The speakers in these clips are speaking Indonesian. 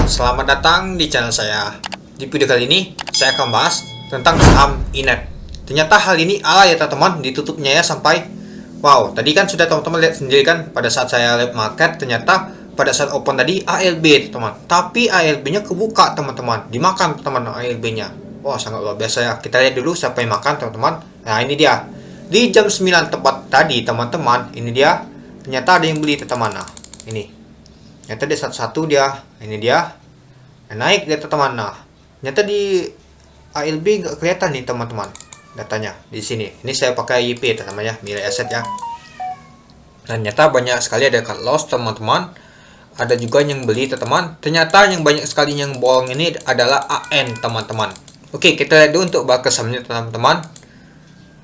Selamat datang di channel saya. Di video kali ini saya akan bahas tentang saham Inet. Ternyata hal ini ya teman-teman, ditutupnya ya sampai wow. Tadi kan sudah teman-teman lihat sendiri kan pada saat saya live market, ternyata pada saat open tadi ALB teman. Tapi ALB-nya kebuka teman-teman, dimakan teman ALB-nya. Wah, sangat luar biasa ya. Kita lihat dulu siapa yang makan teman-teman. Nah, ini dia. Di jam 9 tepat tadi teman-teman, ini dia. Ternyata ada yang beli teman-teman. Nah, ini. Ternyata dia satu-satu dia. Ini dia. Naik dia teman-teman. Nah, ternyata di ALB nggak kelihatan nih teman-teman datanya di sini. Ini saya pakai YP teman-teman ya, nilai aset ya. Dan ternyata banyak sekali ada cut loss teman-teman. Ada juga yang beli teman-teman. Ternyata yang banyak sekali yang bolong ini adalah AN teman-teman. Oke, kita lihat dulu untuk bakal sahamnya teman-teman.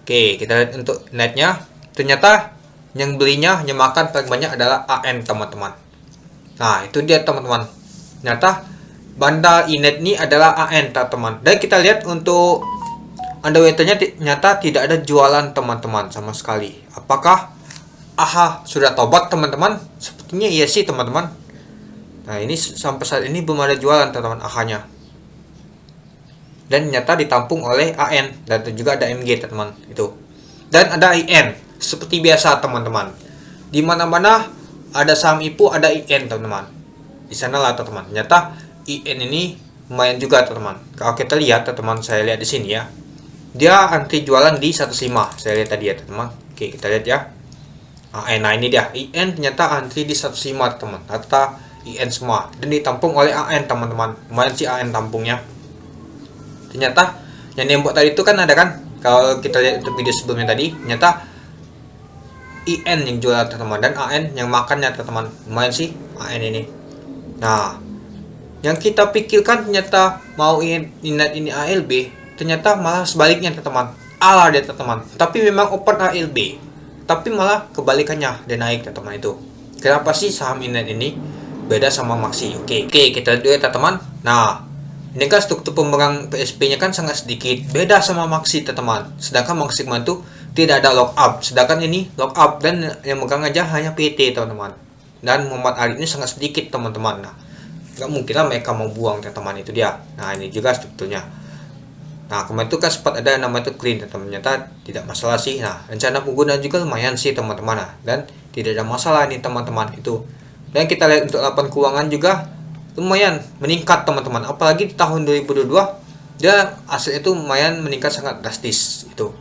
Oke, kita lihat untuk netnya. Ternyata yang belinya yang makan paling banyak adalah AN teman-teman. Nah, itu dia teman-teman. Ternyata bandar Inet ini adalah AN teman-teman. Dan kita lihat untuk underwater-nya ternyata tidak ada jualan teman-teman sama sekali. Apakah AHA sudah tobat teman-teman? Sepertinya iya sih teman-teman. Nah, ini sampai saat ini belum ada jualan teman-teman AHA-nya. Dan ternyata ditampung oleh AN dan juga ada MG teman-teman itu. Dan ada IN seperti biasa teman-teman. Di mana-mana ada saham IPO ada IN teman-teman. Di sana lah teman-teman. Ternyata IN ini lumayan juga teman-teman. Kalau kita lihat teman-teman, saya lihat di sini ya. Dia anti jualan di 105. Saya lihat tadi ya teman-teman. Oke, kita lihat ya. Nah, ini dia. IN ternyata anti di 105 teman-teman. Data IN semua dan ditampung oleh AN teman-teman. Lumayan sih AN tampungnya. Ternyata yang nembok tadi itu kan ada kan, kalau kita lihat untuk video sebelumnya tadi, ternyata IN yang jual teman-teman dan AN yang makannya teman-teman. Lumayan sih AN ini. Nah, yang kita pikirkan ternyata mau Inet ini ALB, ternyata malah sebaliknya teman-teman. Ala dia teman-teman. Tapi memang open ALB, tapi malah kebalikannya dia naik teman-teman itu. Kenapa sih saham Inet ini beda sama Maxi? Oke, kita lihat dulu ya teman-teman. Nah, ini kan struktur pemegang PSP-nya kan sangat sedikit, beda sama Maxi teman-teman. Sedangkan Maxi itu tidak ada lock up, sedangkan ini lock up dan yang megang aja hanya PT teman-teman. Dan Muhammad Ali ini sangat sedikit teman-teman. Nah, nggak mungkin lah mereka mau buang teman-teman, itu dia. Nah, ini juga strukturnya. Nah, kemarin itu kan sempat ada nama itu clean teman-teman, ternyata tidak masalah sih. Nah, rencana penggunaan juga lumayan sih teman-teman. Nah, dan tidak ada masalah nih teman-teman itu. Dan kita lihat untuk laporan keuangan juga lumayan meningkat teman-teman, apalagi di tahun 2022 dia aset itu lumayan meningkat sangat drastis itu.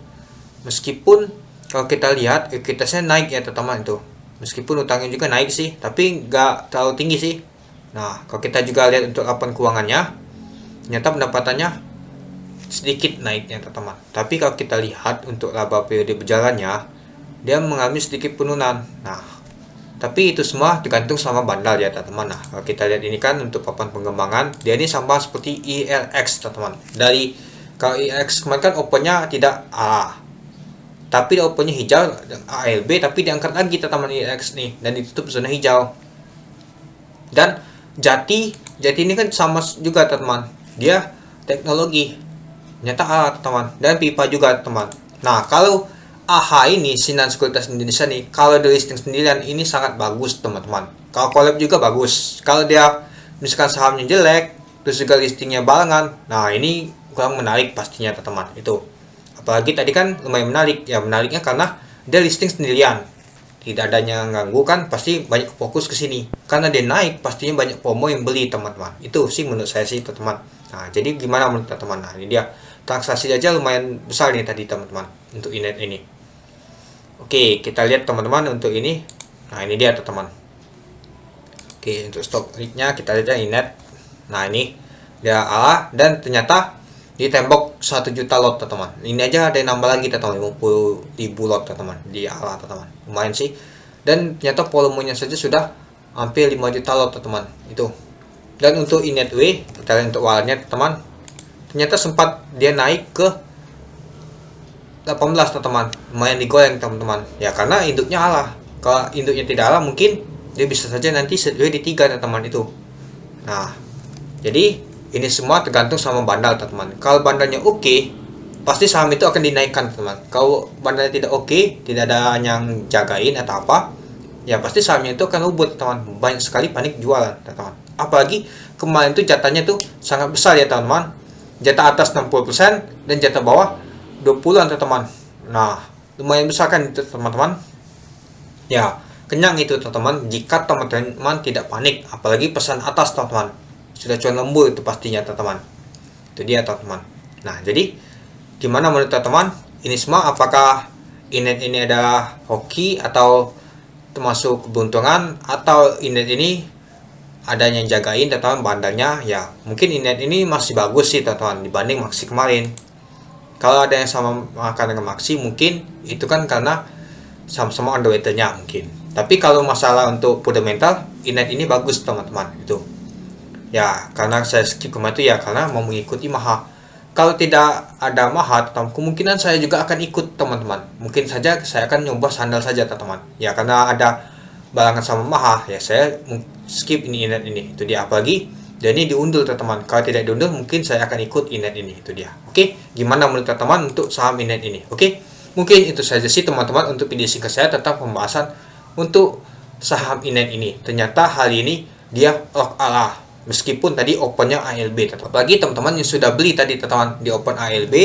Meskipun kalau kita lihat ekuitasnya naik ya teman-teman itu, meskipun utangnya juga naik sih, tapi nggak terlalu tinggi sih. Nah, kalau kita juga lihat untuk laporan keuangannya, ternyata pendapatannya sedikit naiknya teman-teman. Tapi kalau kita lihat untuk laba periode berjalannya, dia mengalami sedikit penurunan. Nah, tapi itu semua tergantung sama bandar ya teman-teman. Nah, kalau kita lihat ini kan untuk papan pengembangan, dia ini sama seperti ILX teman-teman. Dari kalau ILX kemarin kan opennya tidak A, tapi opennya hijau ALB, tapi diangkat lagi teman-teman ILX nih dan ditutup zona hijau. Dan Jati ini kan sama juga teman-teman, dia teknologi ternyata A teman, dan pipa juga teman. Nah, kalau AHA ini Sinan Sekuritas Indonesia nih, kalau di listing sendirian ini sangat bagus teman-teman. Kalau collab juga bagus. Kalau dia misalkan sahamnya jelek, terus juga listingnya balangan, nah ini kurang menarik pastinya teman-teman itu. Apalagi tadi kan lumayan menarik ya, menariknya karena dia listing sendirian, tidak adanya ganggu kan, pasti banyak fokus ke sini. Karena dia naik, pastinya banyak promo yang beli teman-teman. Itu sih menurut saya sih teman-teman. Nah, jadi gimana menurut teman-teman? Nah, ini dia transaksi aja lumayan besar nih tadi teman-teman untuk Inet ini. Oke, kita lihat teman-teman untuk ini. Nah, ini dia teman-teman. Oke, untuk stop risk-nya kita lihat Inet. Nah, ini dia A dan ternyata ditembok 1 juta lot teman-teman. Ini aja ada yang nambah lagi teman-teman, 50.000 lot teman-teman di A teman-teman. Lumayan sih. Dan ternyata volumenya saja sudah hampir 5 juta lot teman-teman. Itu. Dan untuk Inet W, kita lihat untuk walletnya teman-teman. Ternyata sempat dia naik ke 18 teman-teman, lumayan digoreng teman-teman ya, karena induknya Allah. Kalau induknya tidak Allah, mungkin dia bisa saja nanti setway di 3 teman-teman itu. Nah, jadi ini semua tergantung sama bandar teman-teman. Kalau bandarnya oke, pasti saham itu akan dinaikkan teman-teman. Kalau bandarnya tidak oke, tidak ada yang jagain atau apa, ya pasti sahamnya itu akan ubud teman-teman. Banyak sekali panik jualan teman-teman. apalagi kemarin tuh jatahnya tuh sangat besar ya teman-teman, jatah atas 60% dan jatah bawah 20-an teman-teman. Nah, lumayan besar kan itu teman-teman ya. Kenyang itu teman-teman jika teman-teman tidak panik, apalagi pesan atas teman-teman, sudah cuan lembur itu pastinya teman-teman. Itu dia teman-teman. Nah, jadi gimana menurut teman-teman ini semua? Apakah ini adalah hoki atau termasuk keberuntungan, atau ini adanya yang jagain teman-teman bandarnya? Ya mungkin ini masih bagus sih teman-teman dibanding Maxi kemarin. Kalau ada yang sama makan dengan Maxi, mungkin itu kan karena sama-sama underwaternya mungkin. Tapi kalau masalah untuk fundamental, ini bagus teman-teman itu. Ya karena saya skip kemarin itu ya karena mau mengikuti Maha. Kalau tidak ada Maha, kemungkinan saya juga akan ikut teman-teman. Mungkin saja saya akan nyoba sandal saja teman-teman. Ya karena ada balangan sama Maha, ya saya skip ini itu dia. Apalagi dan ini diundur teman-teman. Kalau tidak diundur, mungkin saya akan ikut ini itu dia. Oke, gimana menurut teman-teman untuk saham ini? Oke, mungkin itu saja sih teman-teman untuk video singkat saya tentang pembahasan untuk saham ini. Ternyata hal ini dia lock ala, meskipun tadi opennya ALB. Apalagi teman-teman yang sudah beli tadi teman-teman di open ALB,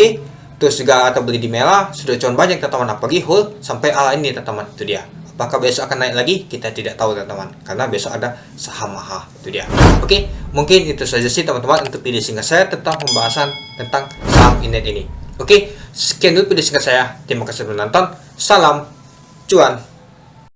terus juga atau beli di Mela, sudah cuan banyak teman-teman, apalagi hold sampai ala ini teman-teman. Itu dia. Apakah besok akan naik lagi? Kita tidak tahu teman-teman, karena besok ada saham Maha. Itu dia. Oke, mungkin itu saja sih teman-teman untuk video singkat saya tentang pembahasan tentang saham ini. Oke, sekian dulu video singkat saya. Terima kasih sudah menonton. Salam cuan.